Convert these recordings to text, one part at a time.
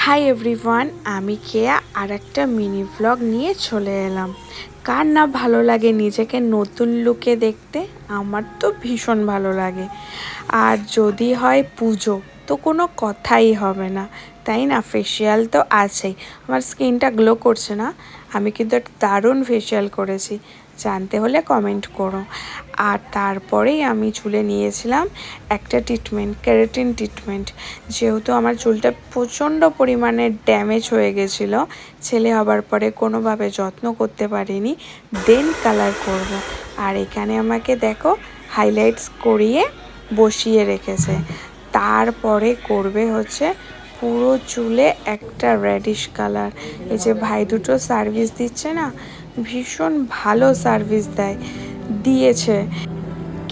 Hi everyone, আমি কেয়া আর একটা mini blog নিয়ে চলে এলাম। কার না ভালো লাগে নিজেকে নতুন লুকে দেখতে? আমার তো ভীষণ ভালো লাগে। আর যদি হয় পুজো, তো কোনো কথাই হবে না, তাই না? ফেসিয়াল তো আছেই। আমার স্কিনটা গ্লো করছে না, আমি কিন্তু একটা দারুণ ফেসিয়াল করেছি, জানতে হলে কমেন্ট করো। আর তারপরেই আমি চুলে নিয়েছিলাম একটা ট্রিটমেন্ট, কেরাটিন ট্রিটমেন্ট। যেহেতু আমার চুলটা প্রচণ্ড পরিমাণে ড্যামেজ হয়ে গেছিলো, ছেলে হবার পরে কোনোভাবে যত্ন করতে পারিনি, দেন কালার করব। আর এখানে আমাকে দেখো হাইলাইটস করিয়ে বসিয়ে রেখেছে। তারপরে করবে হচ্ছে পুরো চুলে একটা রেডিশ কালার। এই যে ভাই দুটো সার্ভিস দিচ্ছে না, ভীষণ ভালো সার্ভিস দিয়েছে।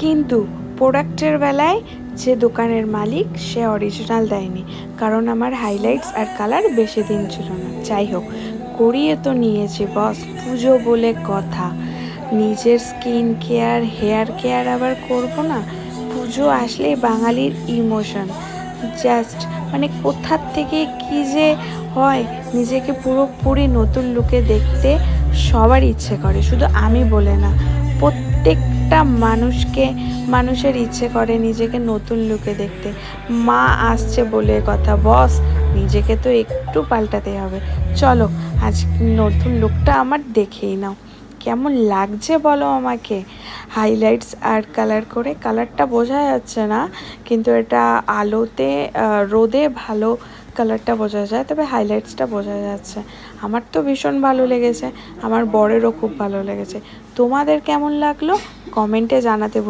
কিন্তু প্রোডাক্টের বেলায় যে দোকানের মালিক সে অরিজিনাল দেয়নি, কারণ আমার হাইলাইটস আর কালার বেশি দিন ছিল না। যাই হোক, করিয়ে তো নিয়েছি বস, পুজো বলে কথা। নিজের স্কিন কেয়ার, হেয়ার কেয়ার আবার করব না? পুজো আসলেই বাঙালির ইমোশন, জাস্ট মানে কোথার থেকে কি যে হয়, নিজেকে পুরোপুরি নতুন লুকে দেখতে সবার ইচ্ছে করে, শুধু আমি বলে না, প্রত্যেকটা মানুষের ইচ্ছে করে নিজেকে নতুন লুকে দেখতে। মা আসছে বলে কথা বস, নিজেকে তো একটু পাল্টাতে হবে। চলো আজ নতুন লুকটা আমার দেখেই নাও, কেমন লাগছে বলো আমাকে। হাইলাইটস আর কালার করে, কালারটা বোঝা যাচ্ছে না, কিন্তু এটা আলোতে রোদে ভালো কালারটা বোঝা যায়, তবে হাইলাইটসটা বোঝা যাচ্ছে। আমার তো ভীষণ ভালো লেগেছে, আমার বরেরও খুব ভালো লেগেছে। তোমাদের কেমন লাগলো কমেন্টে জানাতে ভুলো।